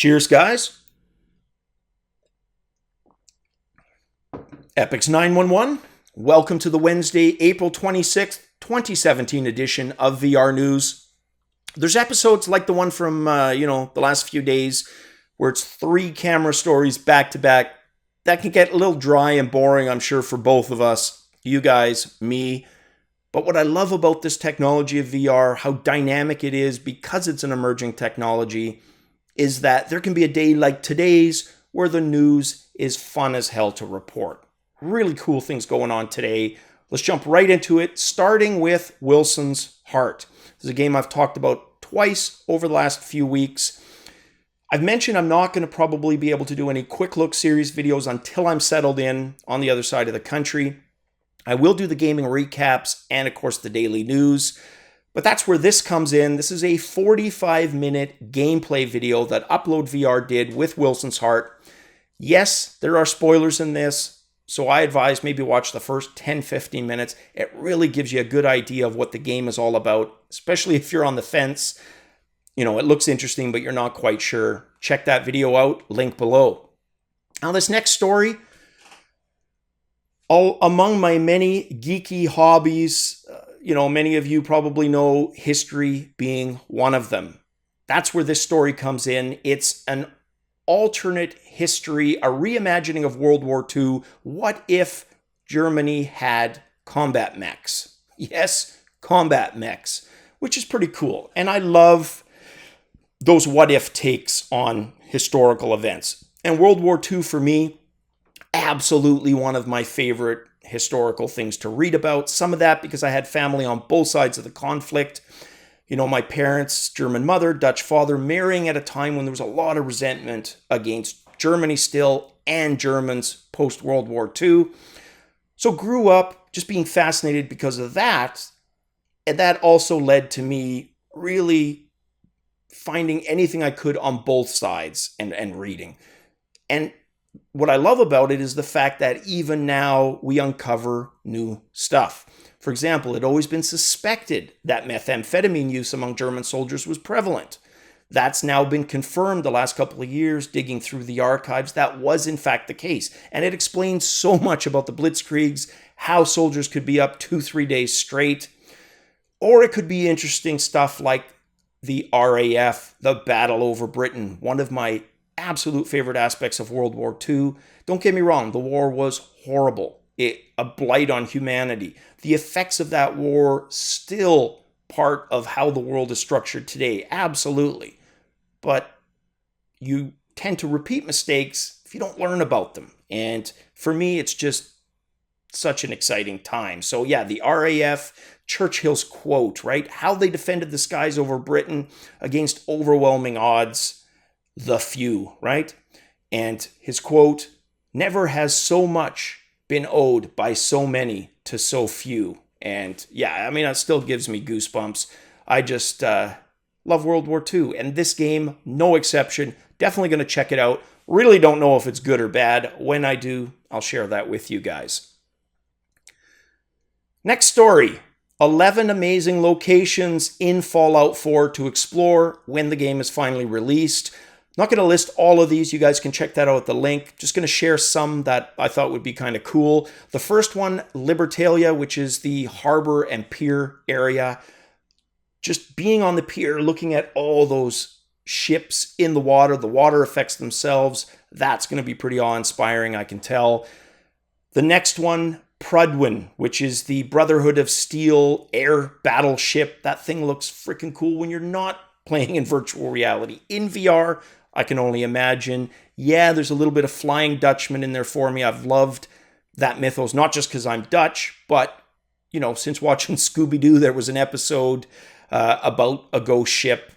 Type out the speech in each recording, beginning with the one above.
Cheers, guys. Epics 911. Welcome to the Wednesday, April 26th, 2017 edition of VR News. There's episodes like the one from, the last few days where it's 3 camera stories back to back. That can get a little dry and boring, I'm sure, for both of us, you guys, me. But what I love about this technology of VR, how dynamic it is because it's an emerging technology, is that there can be a day like today's where the news is fun as hell to report. Really cool things going on today. Let's jump right into it, starting with Wilson's Heart. This is a game I've talked about twice over the last few weeks. I've mentioned I'm not going to probably be able to do any quick look series videos until I'm settled in on the other side of the country. I will do the gaming recaps and, of course, the daily news. But that's where this comes in. This is a 45-minute gameplay video that UploadVR did with Wilson's Heart. Yes, there are spoilers in this, so I advise maybe watch the first 10-15 minutes. It really gives you a good idea of what the game is all about, especially if you're on the fence. You know, it looks interesting, but you're not quite sure. Check that video out, link below. Now, this next story, among my many geeky hobbies, many of you probably know history being one of them. That's where this story comes in. It's an alternate history, a reimagining of World War II. What if Germany had combat mechs? Yes, combat mechs, which is pretty cool. And I love those what if takes on historical events. And World War II, for me, absolutely one of my favorite historical things to read about. Some of that because I had family on both sides of the conflict. You know, my parents, German mother, Dutch father, marrying at a time when there was a lot of resentment against Germany still and Germans post-World War II. So grew up just being fascinated because of that. And that also led to me really finding anything I could on both sides and reading. And what I love about it is the fact that even now we uncover new stuff. For example, it had always been suspected that methamphetamine use among German soldiers was prevalent. That's now been confirmed the last couple of years, digging through the archives. That was in fact the case. And it explains so much about the blitzkriegs, how soldiers could be up 2-3 days straight. Or it could be interesting stuff like the RAF, the battle over Britain, one of my absolute favorite aspects of World War II. Don't get me wrong, the war was horrible. A blight on humanity. The effects of that war still part of how the world is structured today. Absolutely. But you tend to repeat mistakes if you don't learn about them. And for me, it's just such an exciting time. So yeah, the RAF, Churchill's quote, right? How they defended the skies over Britain against overwhelming odds. The few, right? And his quote, never has so much been owed by so many to so few. And yeah, I mean, it still gives me goosebumps. I just love World War II. And this game, no exception. Definitely going to check it out. Really don't know if it's good or bad. When I do, I'll share that with you guys. Next story. 11 amazing locations in Fallout 4 to explore when the game is finally released. Not going to list all of these. You guys can check that out at the link. Just going to share some that I thought would be kind of cool. The first one, Libertalia, which is the harbor and pier area. Just being on the pier, looking at all those ships in the water effects themselves. That's going to be pretty awe-inspiring, I can tell. The next one, Prudwin, which is the Brotherhood of Steel air battleship. That thing looks freaking cool when you're not playing in virtual reality. In VR, I can only imagine. Yeah, there's a little bit of Flying Dutchman in there for me. I've loved that mythos, not just because I'm Dutch, but, since watching Scooby-Doo, there was an episode about a ghost ship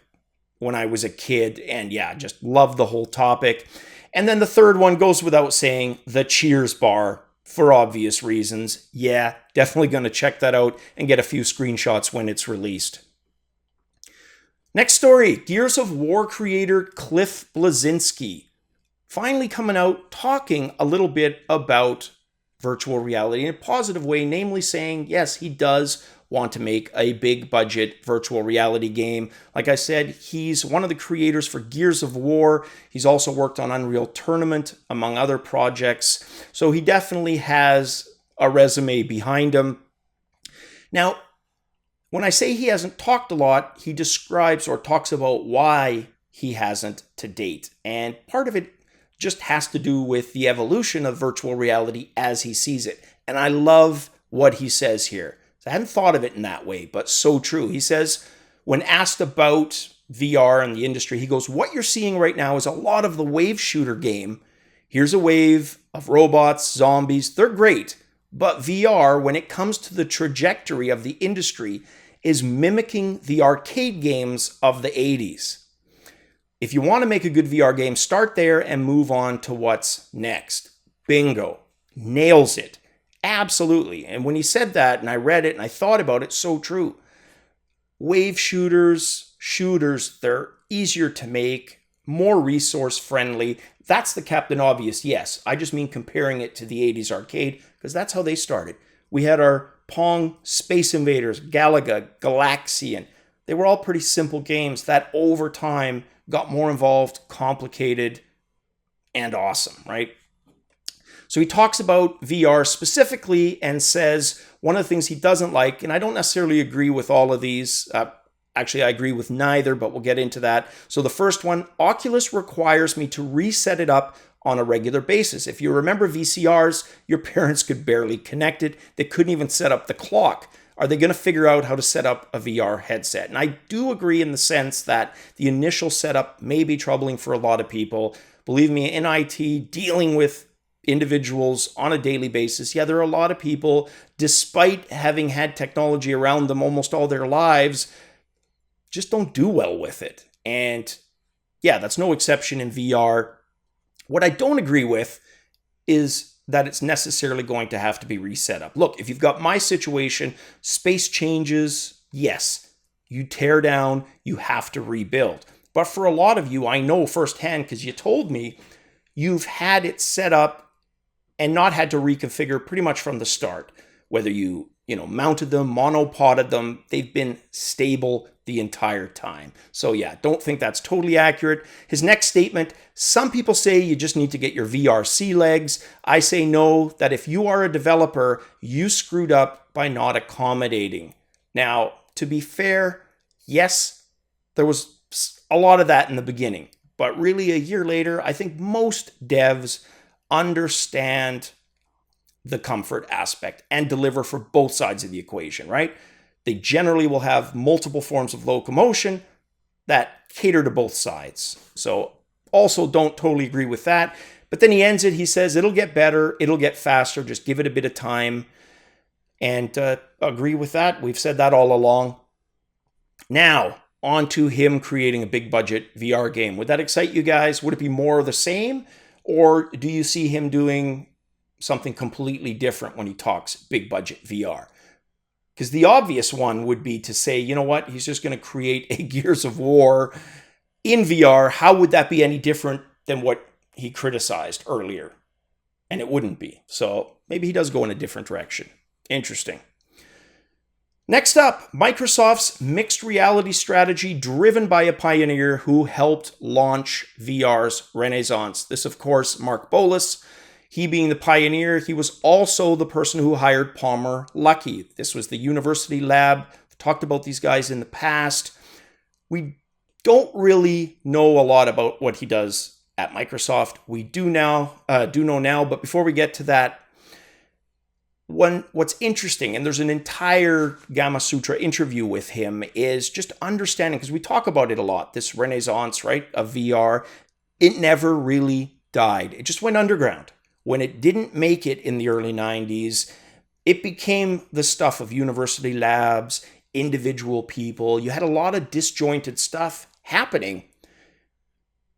when I was a kid. And yeah, just love the whole topic. And then the third one goes without saying, the Cheers bar, for obvious reasons. Yeah, definitely going to check that out and get a few screenshots when it's released. Next story, Gears of War creator Cliff Bleszinski finally coming out talking a little bit about virtual reality in a positive way, namely saying, yes, he does want to make a big budget virtual reality game. Like I said, he's one of the creators for Gears of War. He's also worked on Unreal Tournament, among other projects. So he definitely has a resume behind him. Now, when I say he hasn't talked a lot, he describes or talks about why he hasn't to date. And part of it just has to do with the evolution of virtual reality as he sees it. And I love what he says here. I hadn't thought of it in that way, but so true. He says, when asked about VR and the industry, he goes, what you're seeing right now is a lot of the wave shooter game. Here's a wave of robots, zombies. They're great. But VR, when it comes to the trajectory of the industry, is mimicking the arcade games of the 80s. If you want to make a good VR game, start there and move on to what's next. Bingo. Nails it. Absolutely. And when he said that, and I read it and I thought about it, so true. Wave shooters, they're easier to make, more resource friendly. That's the Captain Obvious, yes. I just mean comparing it to the 80s arcade, because that's how they started. We had our Pong, Space Invaders, Galaga, Galaxian. They were all pretty simple games that over time got more involved, complicated, and awesome, right? So he talks about VR specifically and says one of the things he doesn't like, and I don't necessarily agree with all of these. Actually, I agree with neither, but we'll get into that. So the first one, Oculus requires me to reset it up on a regular basis. If you remember VCRs, your parents could barely connect it. They couldn't even set up the clock. Are they going to figure out how to set up a VR headset? And I do agree in the sense that the initial setup may be troubling for a lot of people. Believe me, in IT, dealing with individuals on a daily basis, yeah, there are a lot of people, despite having had technology around them almost all their lives, just don't do well with it. And yeah, that's no exception in VR. What I don't agree with is that it's necessarily going to have to be reset up. Look, if you've got my situation, space changes, yes, you tear down, you have to rebuild. But for a lot of you, I know firsthand because you told me, you've had it set up and not had to reconfigure pretty much from the start. Whether you mounted them, monopoded them, they've been stable the entire time. So yeah, don't think that's totally accurate. His next statement, some people say you just need to get your VR sea legs. I say no, that if you are a developer, you screwed up by not accommodating. Now, to be fair, yes, there was a lot of that in the beginning, but really a year later, I think most devs understand the comfort aspect and deliver for both sides of the equation, right? They generally will have multiple forms of locomotion that cater to both sides. So also don't totally agree with that. But then he ends it, he says, it'll get better, it'll get faster, just give it a bit of time. And agree with that. We've said that all along. Now, on to him creating a big budget VR game. Would that excite you guys? Would it be more of the same? Or do you see him doing something completely different when he talks big budget VR? Because the obvious one would be to say, you know what, he's just going to create a Gears of War in VR. How would that be any different than what he criticized earlier? And it wouldn't be. So maybe he does go in a different direction. Interesting. Next up, Microsoft's mixed reality strategy driven by a pioneer who helped launch VR's renaissance. This, of course, Mark Bolas. He being the pioneer, he was also the person who hired Palmer Luckey. This was the university lab. I've talked about these guys in the past. We don't really know a lot about what he does at Microsoft. We do know now, but before we get to that, what's interesting, and there's an entire Gamma Sutra interview with him, is just understanding, because we talk about it a lot, this renaissance, right, of VR. It never really died. It just went underground. When it didn't make it in the early 90s, it became the stuff of university labs, individual people. You had a lot of disjointed stuff happening.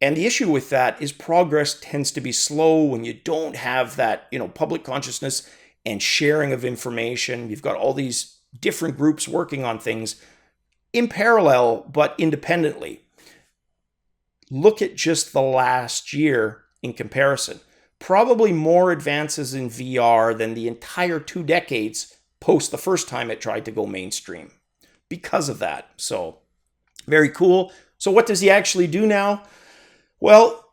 And the issue with that is progress tends to be slow when you don't have that, public consciousness and sharing of information. You've got all these different groups working on things in parallel, but independently. Look at just the last year in comparison. Probably more advances in VR than the entire 2 decades post the first time it tried to go mainstream because of that. So very cool. So what does he actually do now? Well,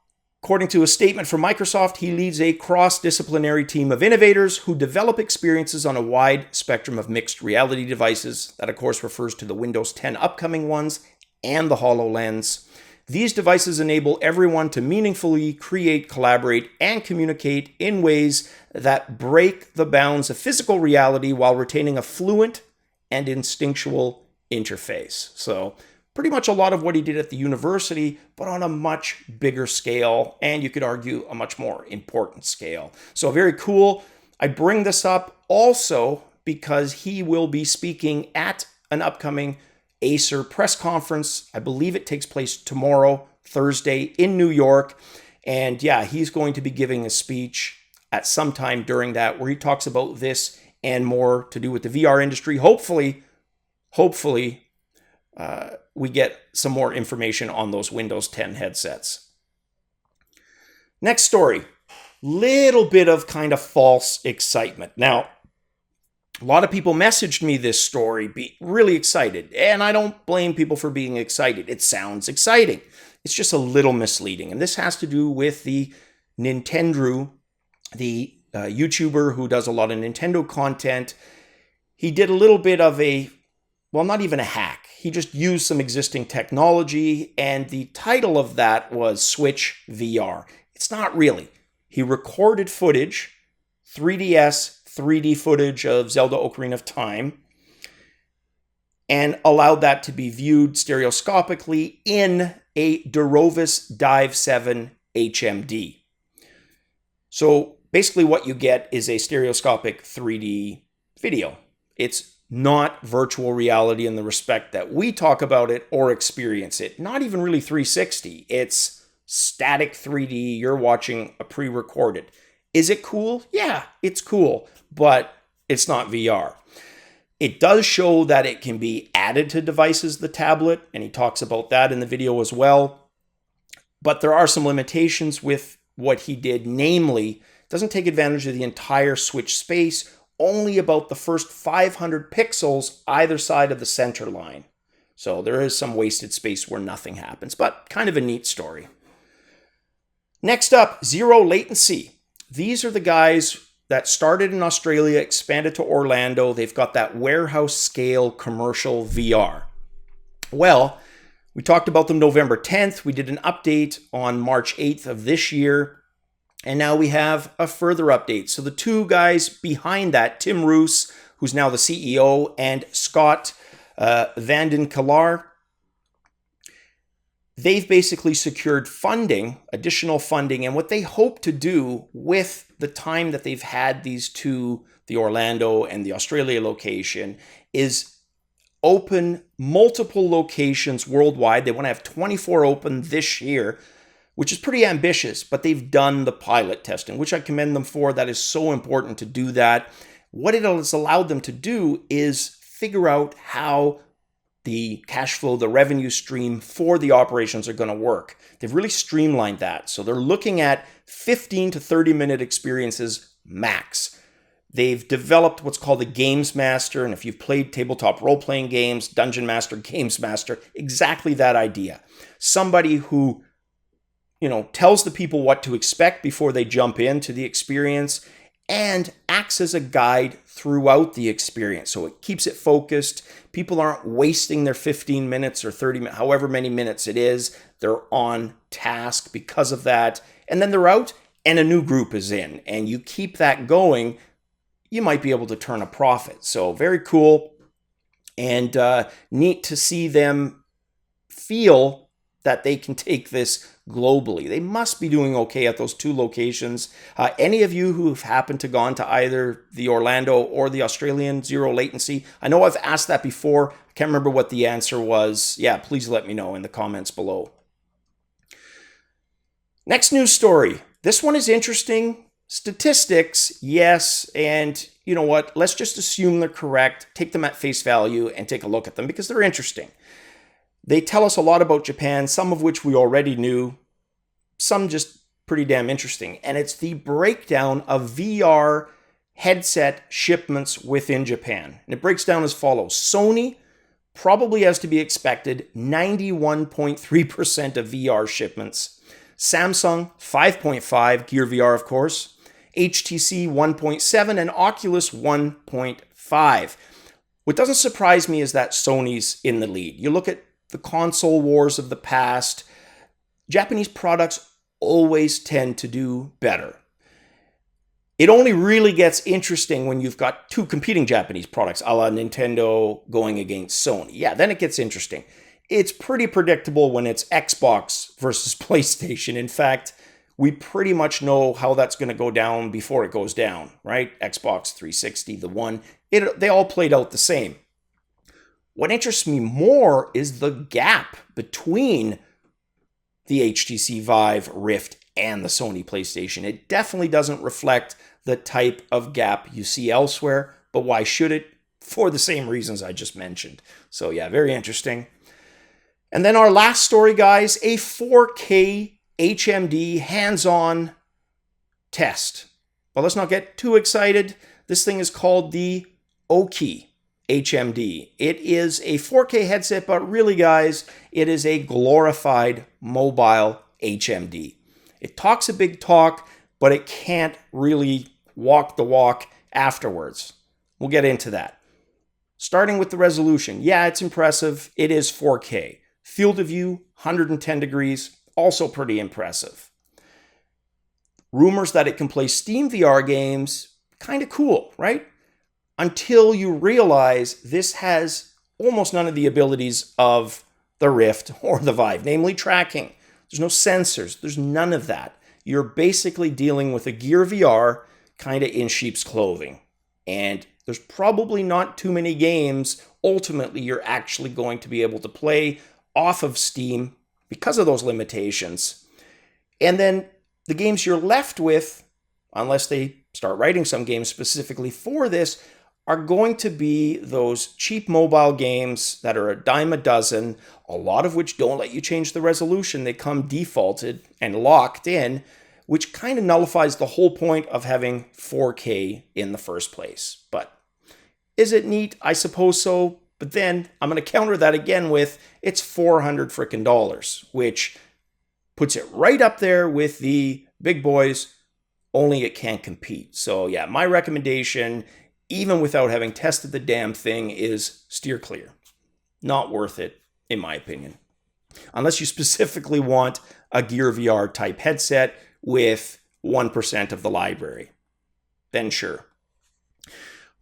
according to a statement from Microsoft, he leads a cross-disciplinary team of innovators who develop experiences on a wide spectrum of mixed reality devices. That, of course, refers to the Windows 10 upcoming ones and the HoloLens. These devices enable everyone to meaningfully create, collaborate, and communicate in ways that break the bounds of physical reality while retaining a fluent and instinctual interface. So pretty much a lot of what he did at the university, but on a much bigger scale, and you could argue a much more important scale. So very cool. I bring this up also because he will be speaking at an upcoming Acer press conference. I believe it takes place tomorrow, Thursday, in New York. And yeah, he's going to be giving a speech at some time during that where he talks about this and more to do with the VR industry. Hopefully, we get some more information on those Windows 10 headsets. Next story, little bit of kind of false excitement. Now, a lot of people messaged me this story, be really excited, and I don't blame people for being excited. It sounds exciting. It's just a little misleading, and this has to do with the Nintendo, the YouTuber who does a lot of Nintendo content. He did a little bit of well, not even a hack. He just used some existing technology, and the title of that was Switch VR. It's not really. He recorded footage, 3D footage of Zelda Ocarina of Time, and allowed that to be viewed stereoscopically in a Durovis Dive 7 HMD. So basically what you get is a stereoscopic 3D video. It's not virtual reality in the respect that we talk about it or experience it. Not even really 360. It's static 3D. You're watching a pre-recorded. Is it cool? Yeah, it's cool, but it's not VR. It does show that it can be added to devices, the tablet, and he talks about that in the video as well. But there are some limitations with what he did, namely, it doesn't take advantage of the entire Switch space, only about the first 500 pixels either side of the center line. So there is some wasted space where nothing happens, but kind of a neat story. Next up, Zero Latency. These are the guys that started in Australia, expanded to Orlando. They've got that warehouse scale commercial VR. Well, we talked about them November 10th. We did an update on March 8th of this year. And now we have a further update. So the two guys behind that, Tim Roos, who's now the CEO, and Scott Vanden Kalar, they've basically secured funding, additional funding, and what they hope to do with the time that they've had these two, the Orlando and the Australia location, is open multiple locations worldwide. They want to have 24 open this year, which is pretty ambitious, but they've done the pilot testing, which I commend them for. That is so important to do that. What it has allowed them to do is figure out how the cash flow, the revenue stream for the operations are going to work. They've really streamlined that. So they're looking at 15 to 30-minute experiences max. They've developed what's called a Games Master, and if you've played tabletop role-playing games, Dungeon Master, Games Master, exactly that idea. Somebody who, tells the people what to expect before they jump into the experience and acts as a guide throughout the experience. So it keeps it focused. People aren't wasting their 15 minutes or 30 minutes, however many minutes it is. They're on task because of that. And then they're out and a new group is in. And you keep that going, you might be able to turn a profit. So very cool and neat to see them feel that they can take this globally. They must be doing okay at those two locations. Any of you who've happened to gone to either the Orlando or the Australian Zero Latency, I know I've asked that before. I can't remember what the answer was. Yeah, please let me know in the comments below. Next news story. This one is interesting. Statistics, yes, and you know what? Let's just assume they're correct, take them at face value, and take a look at them because they're interesting. They tell us a lot about Japan, some of which we already knew, some just pretty damn interesting. And it's the breakdown of VR headset shipments within Japan. And it breaks down as follows. Sony, probably as to be expected, 91.3% of VR shipments. Samsung, 5.5, Gear VR of course. HTC, 1.7, and Oculus, 1.5. What doesn't surprise me is that Sony's in the lead. You look at the console wars of the past, Japanese products always tend to do better. It only really gets interesting when you've got two competing Japanese products, a la Nintendo going against Sony. Yeah, then it gets interesting. It's pretty predictable when it's Xbox versus PlayStation. In fact, we pretty much know how that's going to go down before it goes down, right? Xbox 360, the One, they all played out the same. What interests me more is the gap between the HTC Vive, Rift, and the Sony PlayStation. It definitely doesn't reflect the type of gap you see elsewhere, but why should it? For the same reasons I just mentioned. So yeah, very interesting. And then our last story, guys, a 4K HMD hands-on test. Well, let's not get too excited. This thing is called the Aukey HMD. It is a 4K headset, but really, guys, it is a glorified mobile HMD. It talks a big talk, but it can't really walk the walk afterwards. We'll get into that. Starting with the resolution. Yeah, it's impressive. It is 4K. Field of view, 110 degrees, also pretty impressive. Rumors that it can play Steam VR games, kind of cool, right? Until you realize this has almost none of the abilities of the Rift or the Vive, namely tracking. There's no sensors. There's none of that. You're basically dealing with a Gear VR kind of in sheep's clothing. And there's probably not too many games ultimately you're actually going to be able to play off of Steam because of those limitations. And then the games you're left with, unless they start writing some games specifically for this, are going to be those cheap mobile games that are a dime a dozen, a lot of which don't let you change the resolution. They come defaulted and locked in, which kind of nullifies the whole point of having 4K in the first place. But is it neat? I suppose so. But then I'm going to counter that again with it's $400 frickin' dollars, which puts it right up there with the big boys, only it can't compete. So yeah, my recommendation, even without having tested the damn thing, is steer clear. Not worth it, in my opinion. Unless you specifically want a Gear VR type headset with 1% of the library. Then sure.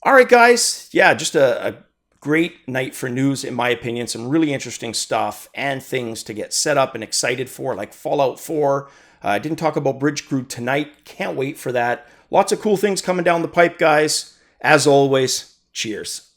All right, guys. Yeah, just a great night for news, in my opinion. Some really interesting stuff and things to get set up and excited for, like Fallout 4. I didn't talk about Bridge Crew tonight. Can't wait for that. Lots of cool things coming down the pipe, guys. As always, cheers.